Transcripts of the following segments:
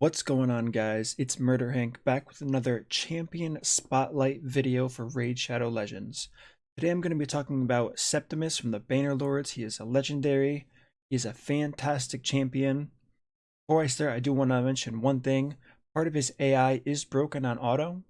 What's going on, guys? It's Murder Hank back with another champion spotlight video for Raid Shadow Legends. Today I'm going to be talking about Septimus from the Bannerlords. He is a legendary. He is a fantastic champion. Before I start, I do want to mention one thing. Part of his AI is broken on auto.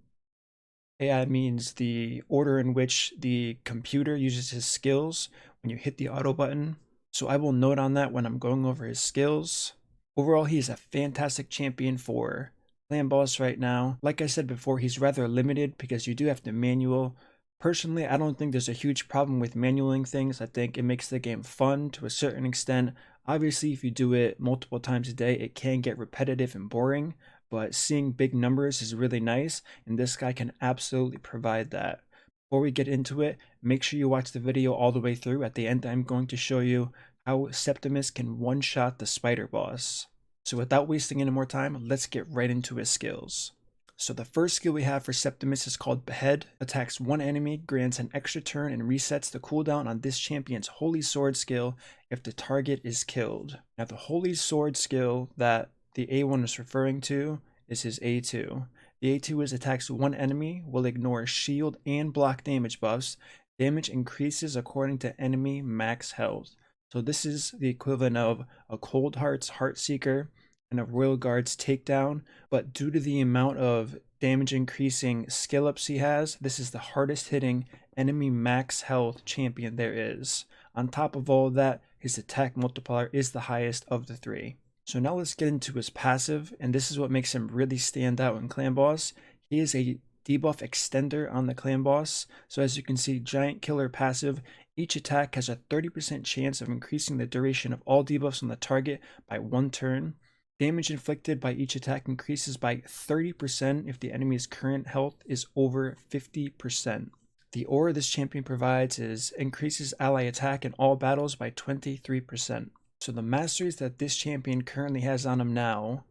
AI means the order in which the computer uses his skills when you hit the auto button. So I will note on that when I'm going over his skills. Overall, he is a fantastic champion for clan boss right now. Like I said before, he's rather limited because you do have to manual. Personally, I don't think there's a huge problem with manualing things. I think it makes the game fun to a certain extent. Obviously, if you do it multiple times a day, it can get repetitive and boring, but seeing big numbers is really nice, and this guy can absolutely provide that. Before we get into it, make sure you watch the video all the way through. At the end, I'm going to show you how Septimus can one-shot the spider boss. So without wasting any more time, let's get right into his skills. So the first skill we have for Septimus is called Behead. Attacks one enemy, grants an extra turn, and resets the cooldown on this champion's Holy Sword skill if the target is killed. Now the Holy Sword skill that the A1 is referring to is his A2. The A2 is attacks one enemy, will ignore shield and block damage buffs. Damage increases according to enemy max health. So this is the equivalent of a Cold Heart's Heartseeker and a Royal Guard's Takedown, but due to the amount of damage increasing skill ups he has, this is the hardest hitting enemy max health champion there is. On top of all of that, his attack multiplier is the highest of the three. So now let's get into his passive, and this is what makes him really stand out in Clan Boss. He is a debuff extender on the Clan Boss. So as you can see, Giant Killer passive, each attack has a 30% chance of increasing the duration of all debuffs on the target by 1 turn. Damage inflicted by each attack increases by 30% if the enemy's current health is over 50%. The aura this champion provides increases ally attack in all battles by 23%. So the masteries that this champion currently has on him now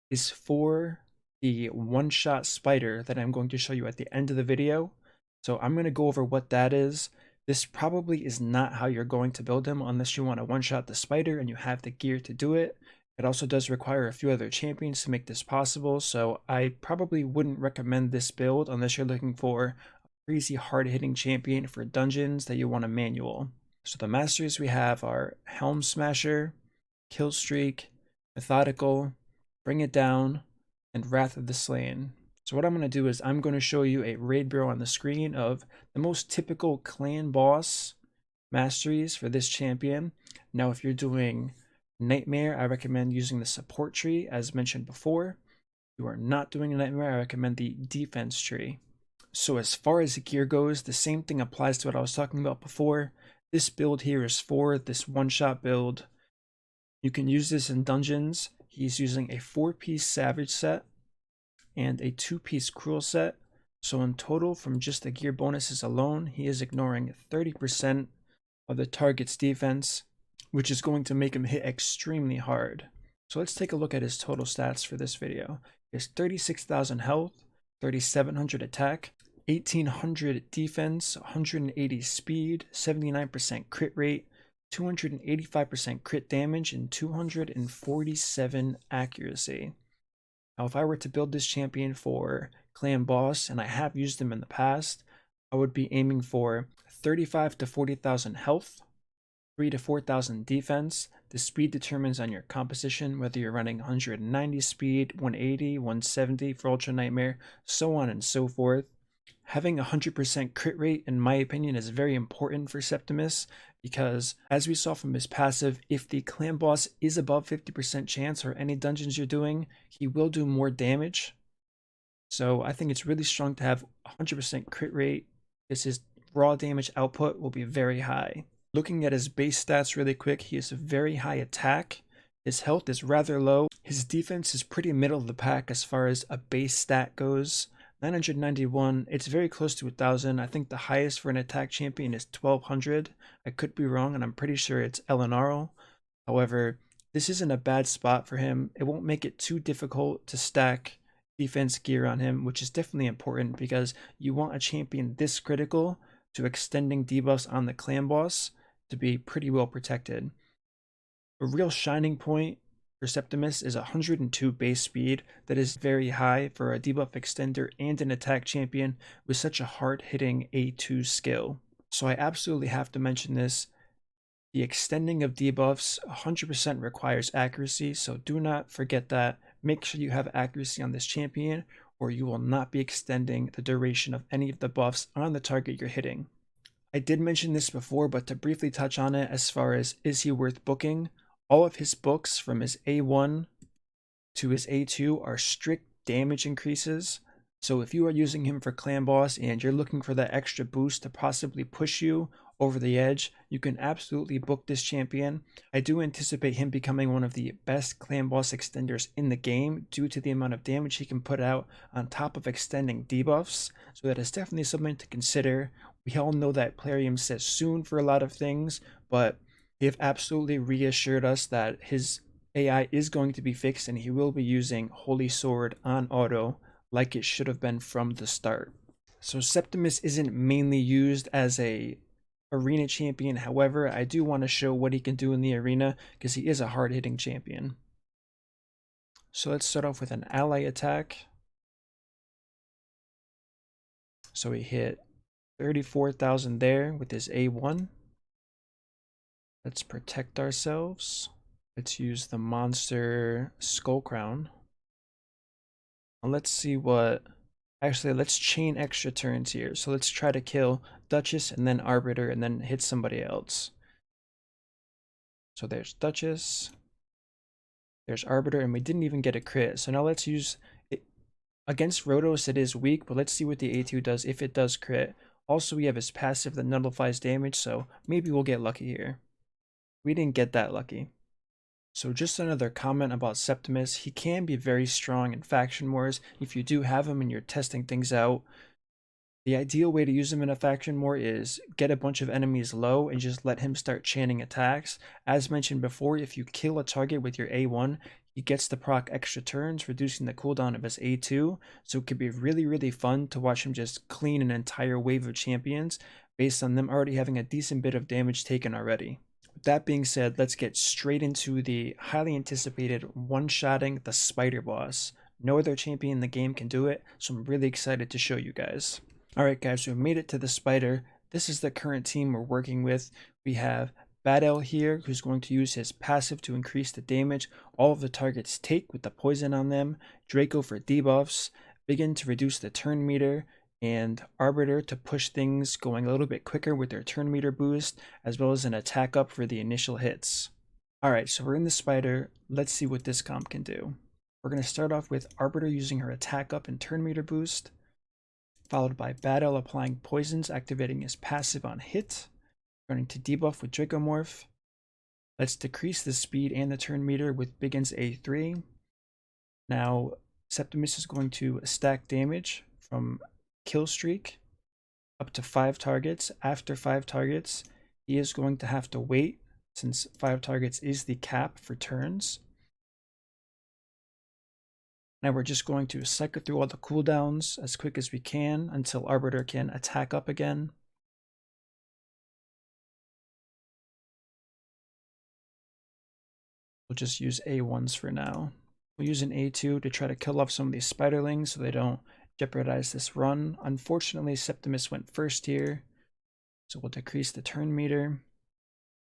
is for the one-shot spider that I'm going to show you at the end of the video. So I'm going to go over what that is. This probably is not how you're going to build him unless you want to one-shot the spider and you have the gear to do it. It also does require a few other champions to make this possible, so I probably wouldn't recommend this build unless you're looking for a crazy hard-hitting champion for dungeons that you want to manual. So the masters we have are Helm Smasher, Kill Streak, Methodical, Bring It Down, and Wrath of the Slain. So what I'm going to do is I'm going to show you a raid bureau on the screen of the most typical clan boss masteries for this champion. Now if you're doing Nightmare, I recommend using the support tree as mentioned before. If you are not doing a Nightmare, I recommend the defense tree. So as far as the gear goes, the same thing applies to what I was talking about before. This build here is for this one-shot build. You can use this in dungeons. He's using a 4-piece Savage set and a 2-piece Cruel set. So in total, from just the gear bonuses alone, he is ignoring 30% of the target's defense, which is going to make him hit extremely hard. So let's take a look at his total stats for this video. He has 36,000 health, 3,700 attack, 1,800 defense, 180 speed, 79% crit rate, 285% crit damage, and 247 accuracy. Now if I were to build this champion for Clan Boss, and I have used him in the past, I would be aiming for 35 to 40,000 health, 3 to 4,000 defense. The speed determines on your composition, whether you're running 190 speed, 180, 170 for Ultra Nightmare, so on and so forth. Having 100% crit rate, in my opinion, is very important for Septimus because, as we saw from his passive, if the clan boss is above 50% chance or any dungeons you're doing, he will do more damage. So I think it's really strong to have 100% crit rate because his raw damage output will be very high. Looking at his base stats really quick, he has a very high attack. His health is rather low. His defense is pretty middle of the pack as far as a base stat goes. 991, it's very close to 1,000. I think the highest for an attack champion is 1,200. I could be wrong, and I'm pretty sure it's Elenaro. However, this isn't a bad spot for him. It won't make it too difficult to stack defense gear on him, which is definitely important because you want a champion this critical to extending debuffs on the clan boss to be pretty well protected. A real shining point for Septimus is 102 base speed. That is very high for a debuff extender and an attack champion with such a hard-hitting A2 skill. So I absolutely have to mention this. The extending of debuffs 100% requires accuracy, so do not forget that. Make sure you have accuracy on this champion, or you will not be extending the duration of any of the buffs on the target you're hitting. I did mention this before, but to briefly touch on it as far as is he worth booking, all of his books from his A1 to his A2 are strict damage increases. So if you are using him for clan boss and you're looking for that extra boost to possibly push you over the edge, you can absolutely book this champion. I do anticipate him becoming one of the best clan boss extenders in the game due to the amount of damage he can put out on top of extending debuffs. So that is definitely something to consider. We all know that Plarium says soon for a lot of things, but they have absolutely reassured us that his AI is going to be fixed and he will be using Holy Sword on auto like it should have been from the start. So Septimus isn't mainly used as a arena champion. However, I do want to show what he can do in the arena because he is a hard-hitting champion. So let's start off with an ally attack. So he hit 34,000 there with his A1. Let's protect ourselves. Let's use the monster Skull Crown. And let's see what... Actually, let's chain extra turns here. So let's try to kill Duchess and then Arbiter and then hit somebody else. So there's Duchess. There's Arbiter, and we didn't even get a crit. So now let's use it. Against Rhodos, it is weak, but let's see what the A2 does if it does crit. Also, we have his passive that nullifies damage, so maybe we'll get lucky here. We didn't get that lucky. So just another comment about Septimus. He can be very strong in faction wars if you do have him and you're testing things out. The ideal way to use him in a faction war is get a bunch of enemies low and just let him start chaining attacks. As mentioned before, if you kill a target with your A1, he gets to proc extra turns, reducing the cooldown of his A2. So it could be really fun to watch him just clean an entire wave of champions based on them already having a decent bit of damage taken already. With that being said, let's get straight into the highly anticipated one-shotting the spider boss. No other champion in the game can do it, so I'm really excited to show you guys. Alright guys, so we made it to the spider. This is the current team we're working with. We have Badel here, who's going to use his passive to increase the damage all of the targets take with the poison on them. Draco for debuffs. Begin to reduce the turn meter. And Arbiter to push things going a little bit quicker with their turn meter boost, as well as an attack up for the initial hits. Alright, so we're in the spider. Let's see what this comp can do. We're going to start off with Arbiter using her attack up and turn meter boost, followed by Badel applying poisons, activating his passive on hit. Going to debuff with Dracomorph. Let's decrease the speed and the turn meter with Biggin's A3. Now, Septimus is going to stack damage from kill streak up to 5 targets. After 5 targets, he is going to have to wait since 5 targets is the cap for turns. Now we're just going to cycle through all the cooldowns as quick as we can until Arbiter can attack up again. We'll just use A1s for now. We'll use an A2 to try to kill off some of these spiderlings so they don't jeopardize this run. Unfortunately, Septimus went first here, so we'll decrease the turn meter.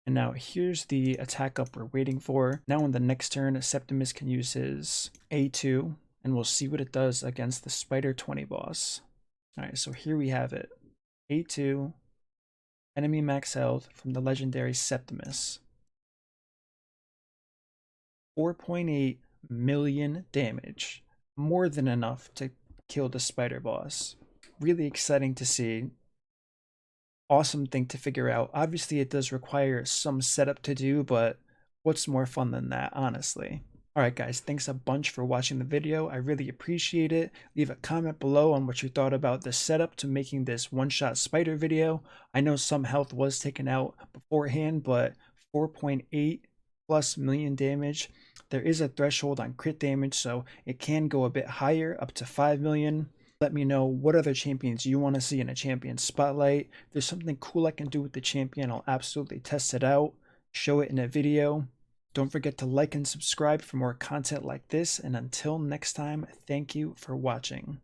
And now here's the attack up we're waiting for. Now on the next turn, Septimus can use his A2, and we'll see what it does against the Spider 20 boss. Alright, so here we have it. A2, enemy max health from the legendary Septimus. 4.8 million damage. More than enough to kill the spider boss. Really exciting to see. Awesome thing to figure out. Obviously it does require some setup to do, but what's more fun than that, honestly? Alright guys, thanks a bunch for watching the video. I really appreciate it. Leave a comment below on what you thought about the setup to making this one-shot spider video. I know some health was taken out beforehand, but 4.8 plus million damage. There is a threshold on crit damage, so it can go a bit higher, up to 5 million. Let me know what other champions you want to see in a champion spotlight. If there's something cool I can do with the champion, I'll absolutely test it out, show it in a video. Don't forget to like and subscribe for more content like this, and until next time, thank you for watching.